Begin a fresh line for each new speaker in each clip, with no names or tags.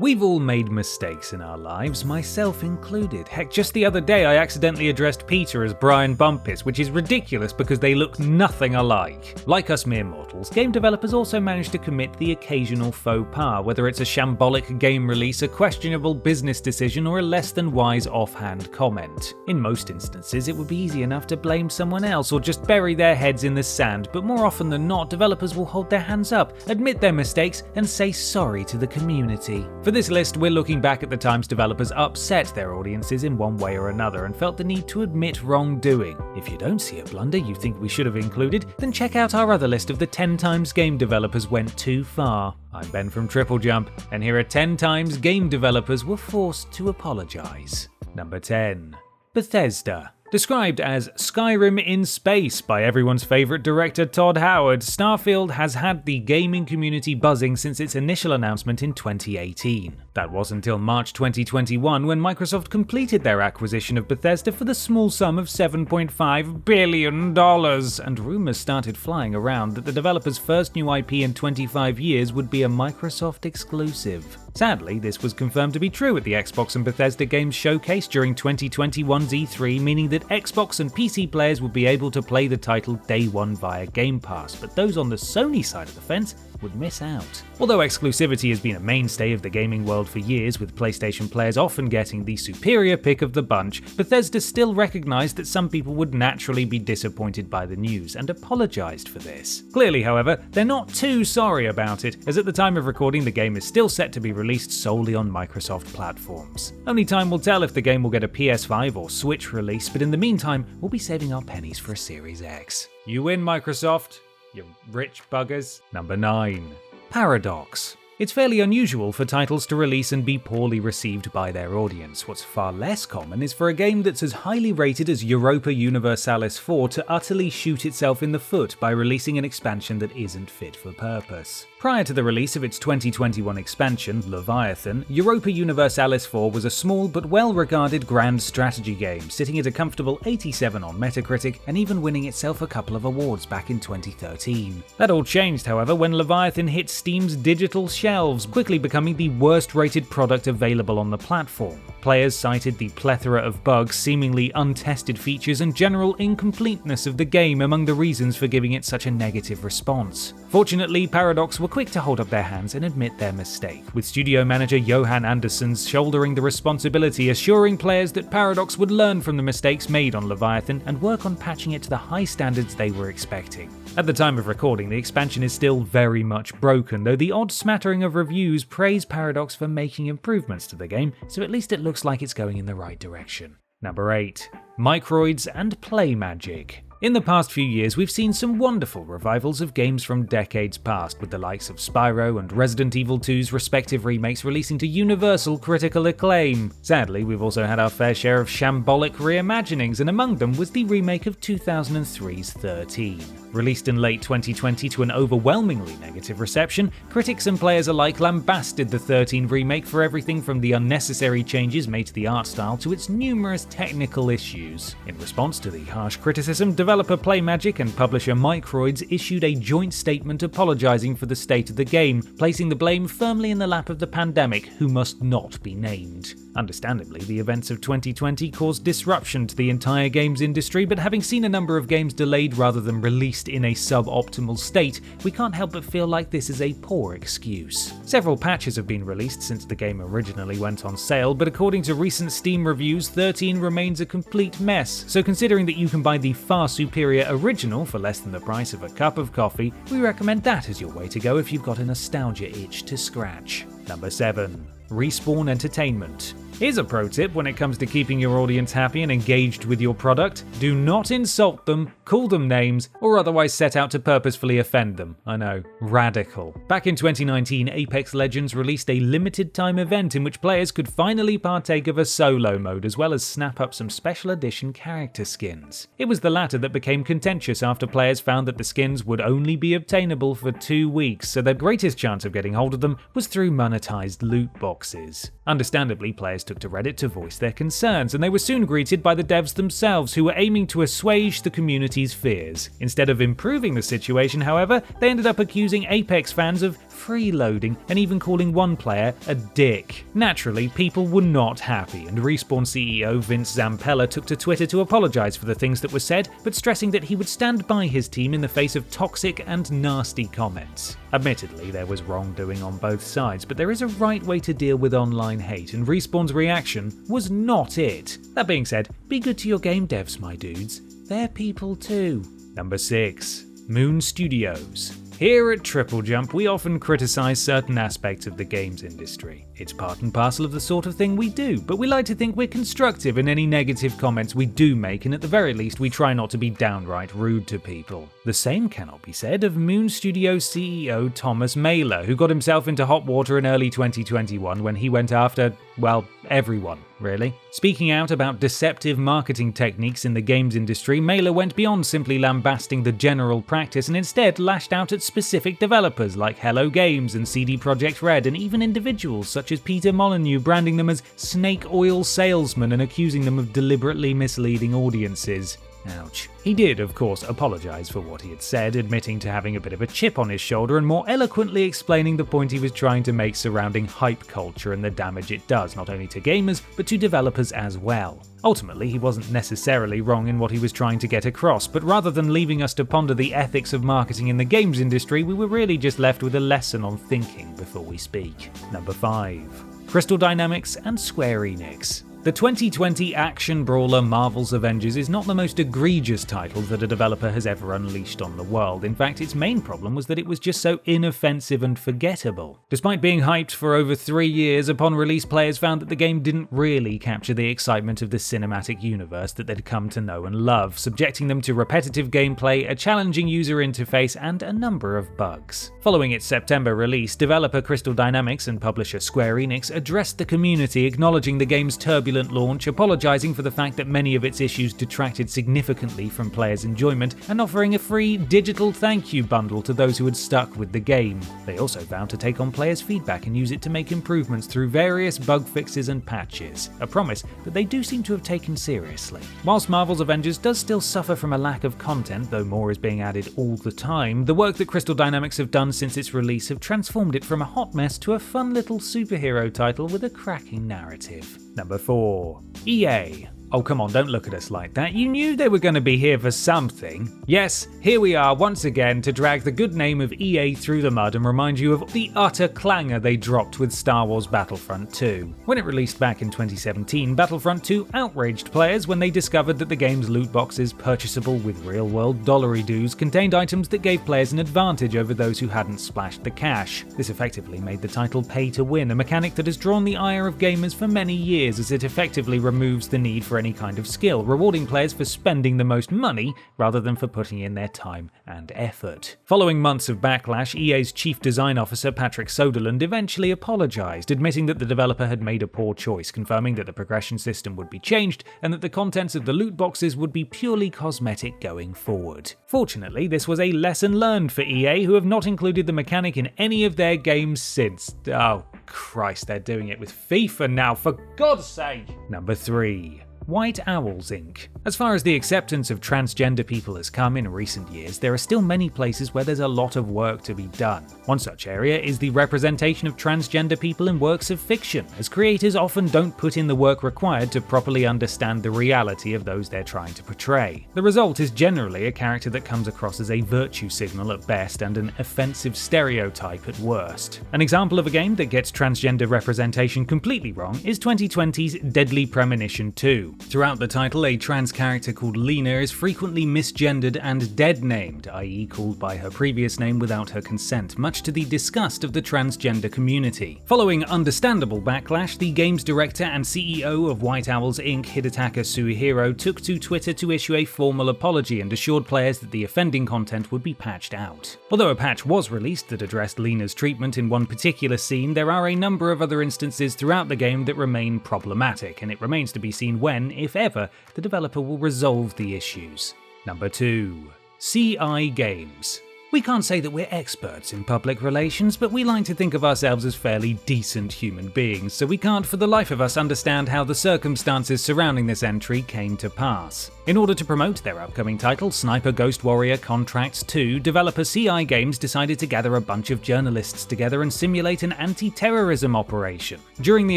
We've all made mistakes in our lives, myself included. Heck, just the other day I accidentally addressed Peter as Brian Bumpus, which is ridiculous because they look nothing alike. Like us mere mortals, game developers also manage to commit the occasional faux pas, whether it's a shambolic game release, a questionable business decision, or a less than wise offhand comment. In most instances, it would be easy enough to blame someone else or just bury their heads in the sand, but more often than not, developers will hold their hands up, admit their mistakes, and say sorry to the community. For this list, we're looking back at the times developers upset their audiences in one way or another and felt the need to admit wrongdoing. If you don't see a blunder you think we should have included, then check out our other list of the 10 times game developers went too far. I'm Ben from TripleJump, and here are 10 times game developers were forced to apologise. Number 10. Bethesda. Described as Skyrim in space by everyone's favourite director Todd Howard, Starfield has had the gaming community buzzing since its initial announcement in 2018. That was until March 2021 when Microsoft completed their acquisition of Bethesda for the small sum of $7.5 billion, and rumours started flying around that the developer's first new IP in 25 years would be a Microsoft exclusive. Sadly, this was confirmed to be true at the Xbox and Bethesda Games showcase during 2021's E3, meaning that Xbox and PC players would be able to play the title day one via Game Pass, but those on the Sony side of the fence would miss out. Although exclusivity has been a mainstay of the gaming world for years, with PlayStation players often getting the superior pick of the bunch, Bethesda still recognised that some people would naturally be disappointed by the news and apologised for this. Clearly, however, they're not too sorry about it, as at the time of recording the game is still set to be released solely on Microsoft platforms. Only time will tell if the game will get a PS5 or Switch release, but in the meantime, we'll be saving our pennies for a Series X. You win, Microsoft. You rich buggers. Number 9. Paradox. It's fairly unusual for titles to release and be poorly received by their audience. What's far less common is for a game that's as highly rated as Europa Universalis 4 to utterly shoot itself in the foot by releasing an expansion that isn't fit for purpose. Prior to the release of its 2021 expansion, Leviathan, Europa Universalis 4 was a small but well-regarded grand strategy game, sitting at a comfortable 87 on Metacritic and even winning itself a couple of awards back in 2013. That all changed, however, when Leviathan hit Steam's digital shelves, quickly becoming the worst-rated product available on the platform. Players cited the plethora of bugs, seemingly untested features, and general incompleteness of the game among the reasons for giving it such a negative response. Fortunately, Paradox were quick to hold up their hands and admit their mistake, with studio manager Johan Anderssons shouldering the responsibility, assuring players that Paradox would learn from the mistakes made on Leviathan and work on patching it to the high standards they were expecting. At the time of recording, the expansion is still very much broken, though the odd smattering of reviews praise Paradox for making improvements to the game, so at least it looks like it's going in the right direction. Number 8. MICROIDS and Play Magic. In the past few years, we've seen some wonderful revivals of games from decades past, with the likes of Spyro and Resident Evil 2's respective remakes releasing to universal critical acclaim. Sadly, we've also had our fair share of shambolic reimaginings, and among them was the remake of 2003's 13. Released in late 2020 to an overwhelmingly negative reception, critics and players alike lambasted the 13 remake for everything from the unnecessary changes made to the art style to its numerous technical issues. In response to the harsh criticism, developer PlayMagic and publisher MICROIDS issued a joint statement apologising for the state of the game, placing the blame firmly in the lap of the pandemic, who must not be named. Understandably, the events of 2020 caused disruption to the entire games industry, but having seen a number of games delayed rather than released in a suboptimal state, we can't help but feel like this is a poor excuse. Several patches have been released since the game originally went on sale, but according to recent Steam reviews, 13 remains a complete mess, so considering that you can buy the far superior original for less than the price of a cup of coffee, we recommend that as your way to go if you've got a nostalgia itch to scratch. Number 7. Respawn Entertainment. Here's a pro tip when it comes to keeping your audience happy and engaged with your product. Do not insult them, call them names, or otherwise set out to purposefully offend them. I know, radical. Back in 2019, Apex Legends released a limited time event in which players could finally partake of a solo mode as well as snap up some special edition character skins. It was the latter that became contentious after players found that the skins would only be obtainable for 2 weeks, so their greatest chance of getting hold of them was through monetized loot boxes. Understandably, players took to Reddit to voice their concerns, and they were soon greeted by the devs themselves, who were aiming to assuage the community's fears. Instead of improving the situation, however, they ended up accusing Apex fans of freeloading and even calling one player a dick. Naturally, people were not happy, and Respawn CEO Vince Zampella took to Twitter to apologize for the things that were said, but stressing that he would stand by his team in the face of toxic and nasty comments. Admittedly, there was wrongdoing on both sides, but there is a right way to deal with online hate, and Respawn's reaction was not it. That being said, be good to your game devs, my dudes. They're people too. Number 6. Moon Studios. Here at TripleJump, we often criticize certain aspects of the games industry. It's part and parcel of the sort of thing we do, but we like to think we're constructive in any negative comments we do make, and at the very least we try not to be downright rude to people. The same cannot be said of Moon Studios CEO Thomas Mailer, who got himself into hot water in early 2021 when he went after, well, everyone, really. Speaking out about deceptive marketing techniques in the games industry, Mailer went beyond simply lambasting the general practice and instead lashed out at specific developers like Hello Games and CD Projekt Red, and even individuals such as Peter Molyneux, branding them as snake oil salesmen and accusing them of deliberately misleading audiences. Ouch. He did, of course, apologise for what he had said, admitting to having a bit of a chip on his shoulder and more eloquently explaining the point he was trying to make surrounding hype culture and the damage it does, not only to gamers, but to developers as well. Ultimately, he wasn't necessarily wrong in what he was trying to get across, but rather than leaving us to ponder the ethics of marketing in the games industry, we were really just left with a lesson on thinking before we speak. Number 5. Crystal Dynamics and Square Enix. The 2020 action brawler Marvel's Avengers is not the most egregious title that a developer has ever unleashed on the world. In fact, its main problem was that it was just so inoffensive and forgettable. Despite being hyped for over 3 years, upon release players found that the game didn't really capture the excitement of the cinematic universe that they'd come to know and love, subjecting them to repetitive gameplay, a challenging user interface, and a number of bugs. Following its September release, developer Crystal Dynamics and publisher Square Enix addressed the community, acknowledging the game's turbulent launch, apologising for the fact that many of its issues detracted significantly from players' enjoyment, and offering a free digital thank you bundle to those who had stuck with the game. They also vowed to take on players' feedback and use it to make improvements through various bug fixes and patches, a promise that they do seem to have taken seriously. Whilst Marvel's Avengers does still suffer from a lack of content, though more is being added all the time, the work that Crystal Dynamics have done since its release have transformed it from a hot mess to a fun little superhero title with a cracking narrative. Number 4. EA. Oh come on, don't look at us like that. You knew they were going to be here for something. Yes, here we are once again to drag the good name of EA through the mud and remind you of the utter clangor they dropped with Star Wars Battlefront 2. When it released back in 2017, Battlefront 2 outraged players when they discovered that the game's loot boxes, purchasable with real-world dollary-doos, contained items that gave players an advantage over those who hadn't splashed the cash. This effectively made the title pay to win, a mechanic that has drawn the ire of gamers for many years, as it effectively removes the need for any kind of skill, rewarding players for spending the most money rather than for putting in their time and effort. Following months of backlash, EA's chief design officer Patrick Soderlund eventually apologised, admitting that the developer had made a poor choice, confirming that the progression system would be changed and that the contents of the loot boxes would be purely cosmetic going forward. Fortunately, this was a lesson learned for EA, who have not included the mechanic in any of their games since. Oh Christ, they're doing it with FIFA now, for God's sake! Number 3. White Owls Inc. As far as the acceptance of transgender people has come in recent years, there are still many places where there's a lot of work to be done. One such area is the representation of transgender people in works of fiction, as creators often don't put in the work required to properly understand the reality of those they're trying to portray. The result is generally a character that comes across as a virtue signal at best and an offensive stereotype at worst. An example of a game that gets transgender representation completely wrong is 2020's Deadly Premonition 2. Throughout the title, a trans character called Lena is frequently misgendered and dead-named, i.e. called by her previous name without her consent, much to the disgust of the transgender community. Following understandable backlash, the game's director and CEO of White Owls Inc., Hidetaka Suihiro, took to Twitter to issue a formal apology and assured players that the offending content would be patched out. Although a patch was released that addressed Lena's treatment in one particular scene, there are a number of other instances throughout the game that remain problematic, and it remains to be seen when, if ever, the developer will resolve the issues. Number 2. CI Games. We can't say that we're experts in public relations, but we like to think of ourselves as fairly decent human beings, so we can't for the life of us understand how the circumstances surrounding this entry came to pass. In order to promote their upcoming title, Sniper Ghost Warrior Contracts 2, developer CI Games decided to gather a bunch of journalists together and simulate an anti-terrorism operation. During the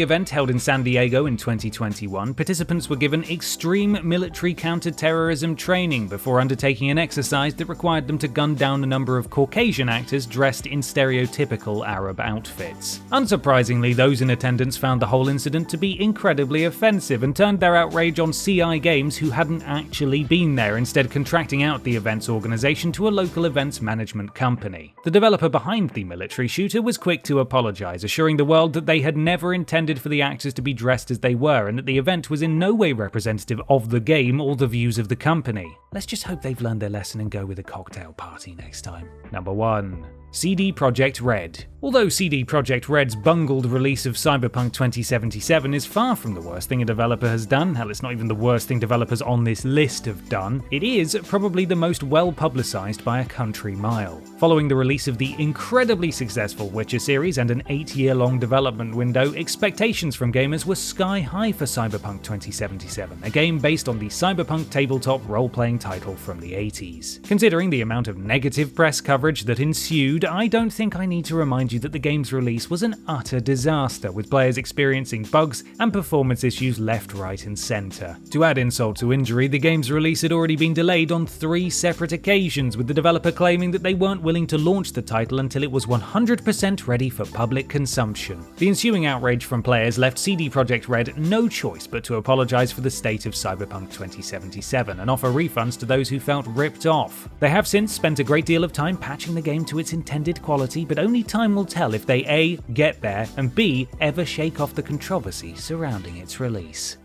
event held in San Diego in 2021, participants were given extreme military counter-terrorism training before undertaking an exercise that required them to gun down a number of Caucasian actors dressed in stereotypical Arab outfits. Unsurprisingly, those in attendance found the whole incident to be incredibly offensive and turned their outrage on CI Games, who hadn't actually been there, instead contracting out the event's organisation to a local events management company. The developer behind the military shooter was quick to apologise, assuring the world that they had never intended for the actors to be dressed as they were and that the event was in no way representative of the game or the views of the company. Let's just hope they've learned their lesson and go with a cocktail party next time. Number 1. CD Projekt Red. Although CD Projekt Red's bungled release of Cyberpunk 2077 is far from the worst thing a developer has done, hell, it's not even the worst thing developers on this list have done, it is probably the most well publicised by a country mile. Following the release of the incredibly successful Witcher series and an 8-year-long development window, expectations from gamers were sky high for Cyberpunk 2077, a game based on the cyberpunk tabletop role-playing title from the 80s. Considering the amount of negative press coverage that ensued, I don't think I need to remind you that the game's release was an utter disaster, with players experiencing bugs and performance issues left, right and centre. To add insult to injury, the game's release had already been delayed on 3 separate occasions, with the developer claiming that they weren't willing to launch the title until it was 100% ready for public consumption. The ensuing outrage from players left CD Projekt Red no choice but to apologise for the state of Cyberpunk 2077 and offer refunds to those who felt ripped off. They have since spent a great deal of time patching the game to its intended quality, but only time will tell if they A, get there, and B, ever shake off the controversy surrounding its release.